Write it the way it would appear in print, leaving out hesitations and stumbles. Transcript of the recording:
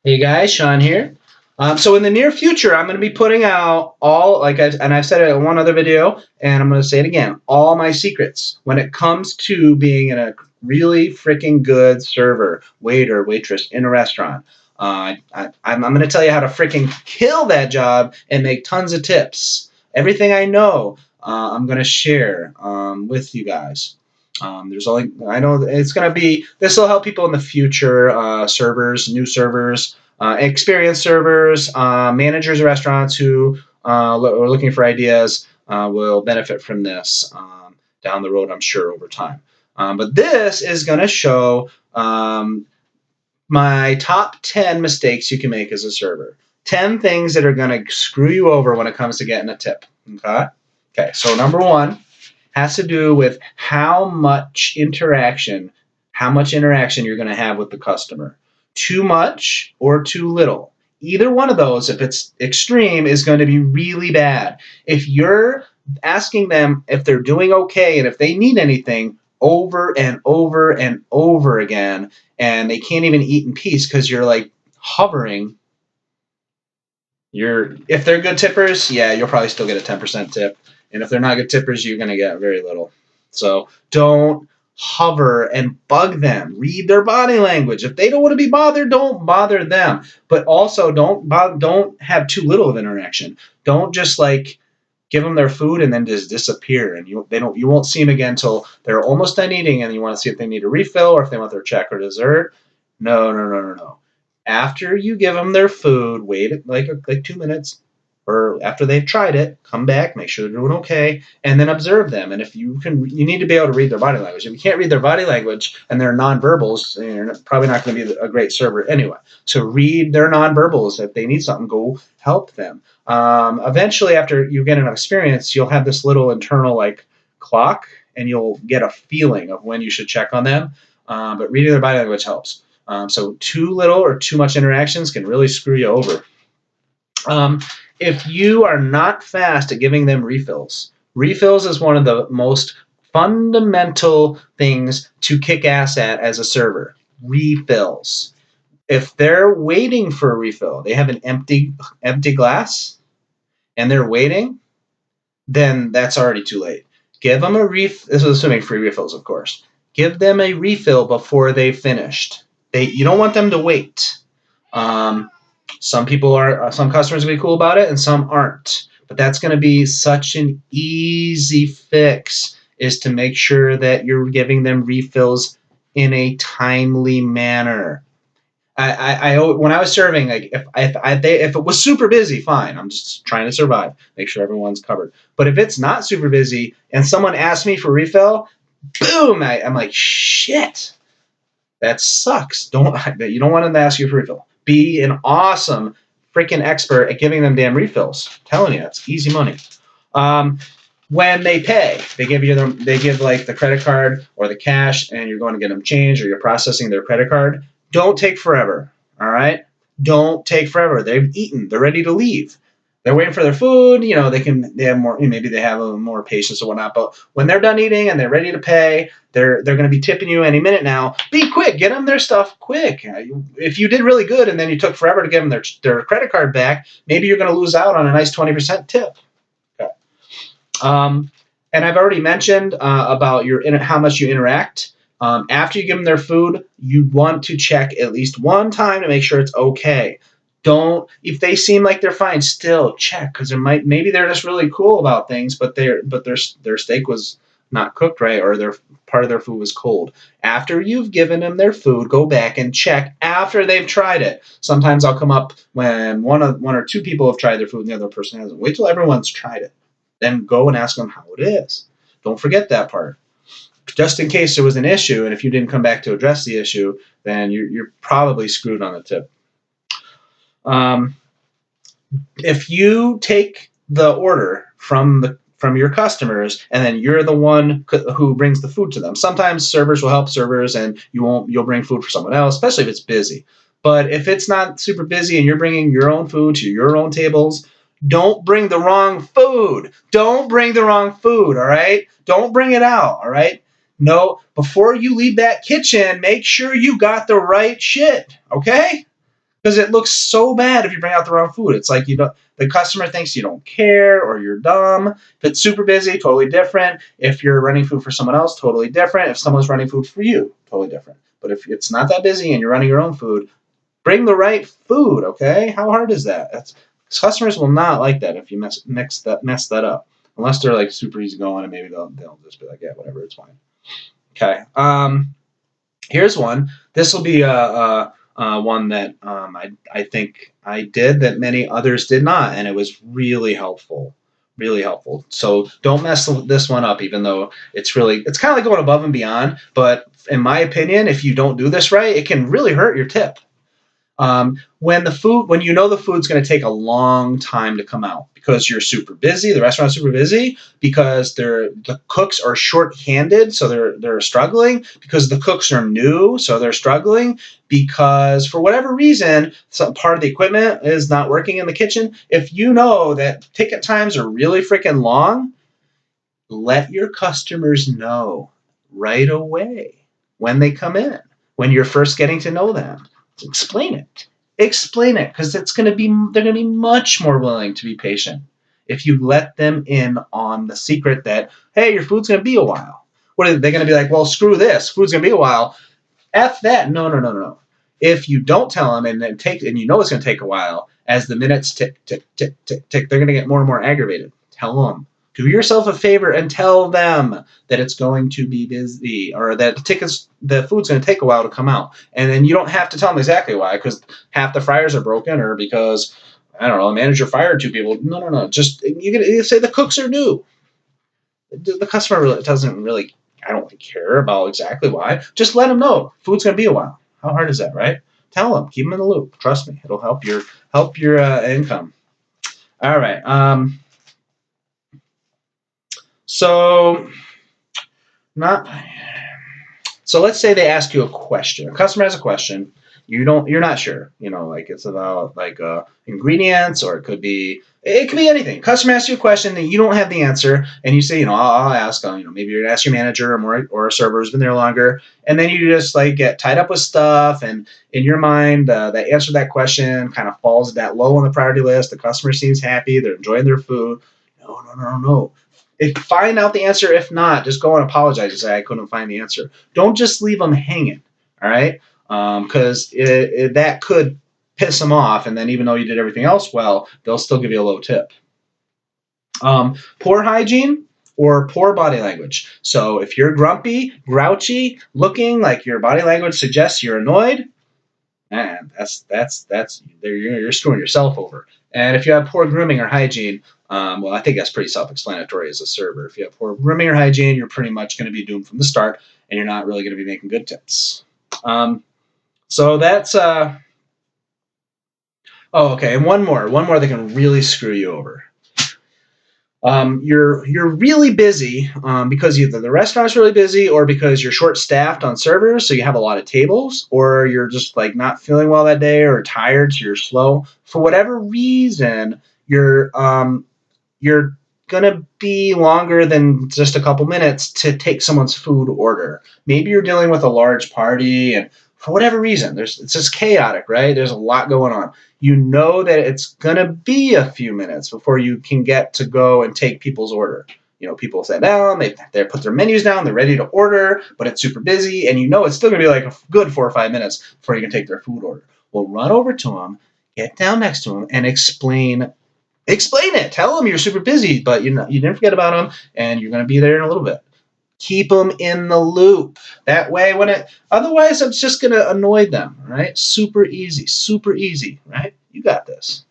Hey guys, Sean here. So in the near future, I'm going to be putting out I've said it in one other video, and I'm going to say it again, all my secrets when it comes to being in a really freaking good server, waiter, waitress in a restaurant. I'm going to tell you how to freaking kill that job and make tons of tips. Everything I know, I'm going to share with you guys. There's only I know it's going to be this will help people in the future, servers, new servers, experienced servers, managers of restaurants who are looking for ideas will benefit from this down the road, I'm sure, over time. But this is going to show my top 10 mistakes you can make as a server. 10 things that are going to screw you over when it comes to getting a tip. Okay? Okay, so number one has to do with how much interaction you're going to have with the customer. Too much or too little. Either one of those, if it's extreme, is going to be really bad. If you're asking them if they're doing okay and if they need anything over and over and over again, and they can't even eat in peace because you're like hovering, if they're good tippers, yeah, you'll probably still get a 10% tip. And if they're not good tippers, you're going to get very little. So don't hover and bug them. Read their body language. If they don't want to be bothered, don't bother them. But also don't have too little of interaction. Don't just like give them their food and then just disappear, and you won't see them again until they're almost done eating, and you want to see if they need a refill or if they want their check or dessert. No, no, no, no, no. After you give them their food, wait like 2 minutes, or after they've tried it, come back, make sure they're doing okay, and then observe them. And if you can, you need to be able to read their body language. If you can't read their body language and they're nonverbals, you're probably not going to be a great server anyway. So read their nonverbals. If they need something, go help them. Eventually, after you get an experience, you'll have this little internal like clock, and you'll get a feeling of when you should check on them. But reading their body language helps. So too little or too much interactions can really screw you over. If you are not fast at giving them refills is one of the most fundamental things to kick ass at as a server. Refills. If they're waiting for a refill, they have an empty glass, and they're waiting, then that's already too late. Give them a refill. This is assuming free refills, of course. Give them a refill before they've finished. You don't want them to wait. Some customers will be cool about it, and some aren't. But that's going to be such an easy fix, is to make sure that you're giving them refills in a timely manner. When I was serving, like if it was super busy, fine. I'm just trying to survive, make sure everyone's covered. But if it's not super busy and someone asks me for refill, boom! I'm like, shit, that sucks. You don't want them to ask you for refill. Be an awesome freaking expert at giving them damn refills. I'm telling you, it's easy money. When they pay, they give like the credit card or the cash, and you're going to get them change, or you're processing their credit card. Don't take forever. All right, don't take forever. They've eaten. They're ready to leave. They're waiting for their food. You know, they have more. Maybe they have a more patience or whatnot. But when they're done eating and they're ready to pay, they're going to be tipping you any minute now. Be quick. Get them their stuff quick. If you did really good and then you took forever to give them their credit card back, maybe you're going to lose out on a nice 20% tip. Okay. And I've already mentioned about how much you interact. After you give them their food, you want to check at least one time to make sure it's okay. If they seem like they're fine, still check, because maybe they're just really cool about things, but their steak was not cooked right, or their part of their food was cold. After you've given them their food, go back and check after they've tried it. Sometimes I'll come up when one or two people have tried their food and the other person hasn't. Wait till everyone's tried it, then go and ask them how it is. Don't forget that part, just in case there was an issue, and if you didn't come back to address the issue, then you're probably screwed on the tip. If you take the order from your customers, and then you're the one who brings the food to them. Sometimes servers will help servers, and you'll bring food for someone else, especially if it's busy. But if it's not super busy and you're bringing your own food to your own tables, don't bring the wrong food. Don't bring the wrong food, all right? Don't bring it out, all right? No, before you leave that kitchen, make sure you got the right shit, okay? because it looks so bad if you bring out the wrong food. It's like the customer thinks you don't care or you're dumb. If it's super busy, totally different. If you're running food for someone else, totally different. If someone's running food for you, totally different. But if it's not that busy and you're running your own food, bring the right food, okay? How hard is that? Customers will not like that if you mess that up. Unless they're like super easy going and maybe they'll just be like, yeah, whatever, it's fine. Okay. Here's one. This will be one that I think I did that many others did not, and it was really helpful. Really helpful. So don't mess this one up, even though it's kind of like going above and beyond. But in my opinion, if you don't do this right, it can really hurt your tip. When you know the food's going to take a long time to come out because you're super busy, the restaurant's super busy, because the cooks are short-handed, so they're struggling, because the cooks are new, so they're struggling, because for whatever reason, some part of the equipment is not working in the kitchen. If you know that ticket times are really freaking long, let your customers know right away when they come in, when you're first getting to know them. Explain it, because they're going to be much more willing to be patient if you let them in on the secret that, hey, your food's going to be a while. What are they going to be like? Well, screw this, food's going to be a while. F that. No. If you don't tell them and you know it's going to take a while, as the minutes tick tick tick tick tick, they're going to get more and more aggravated. Tell them. Do yourself a favor and tell them that it's going to be busy, or that the food's going to take a while to come out. And then you don't have to tell them exactly why, because half the fryers are broken, or because, I don't know, the manager fired 2 people. No. Just you say the cooks are new. The customer doesn't really, I don't care about exactly why. Just let them know food's going to be a while. How hard is that, right? Tell them. Keep them in the loop. Trust me, it'll help your income. All right. So let's say they ask you a question. A customer has a question. You're not sure. Like it's about like ingredients, or it could be anything. Customer asks you a question and you don't have the answer, and you say, I'll ask. Maybe you're gonna ask your manager or a server who's been there longer, and then you just like get tied up with stuff, and in your mind, the answer to that question kind of falls that low on the priority list. The customer seems happy. They're enjoying their food. No. Find out the answer. If not, just go and apologize and say, I couldn't find the answer. Don't just leave them hanging, all right? Because that could piss them off, and then even though you did everything else well, they'll still give you a low tip. Poor hygiene or poor body language. So if you're grumpy, grouchy, looking like your body language suggests you're annoyed, man, you're screwing yourself over. And if you have poor grooming or hygiene, well, I think that's pretty self-explanatory as a server. If you have poor grooming or hygiene, you're pretty much going to be doomed from the start, and you're not really going to be making good tips. So that's okay. And one more that can really screw you over. You're really busy because either the restaurant's really busy, or because you're short-staffed on servers, so you have a lot of tables, or you're just like not feeling well that day, or tired, so you're slow. For whatever reason, you're gonna be longer than just a couple minutes to take someone's food order. Maybe you're dealing with a large party, and for whatever reason, it's just chaotic, right? There's a lot going on. You know that it's gonna be a few minutes before you can get to go and take people's order. People sit down, they put their menus down, they're ready to order, but it's super busy, and it's still gonna be like a good 4 or 5 minutes before you can take their food order. Well, run over to them, get down next to them, and explain it. Tell them you're super busy, but you didn't forget about them, and you're going to be there in a little bit. Keep them in the loop. That way, otherwise, it's just going to annoy them, right? Super easy, right? You got this.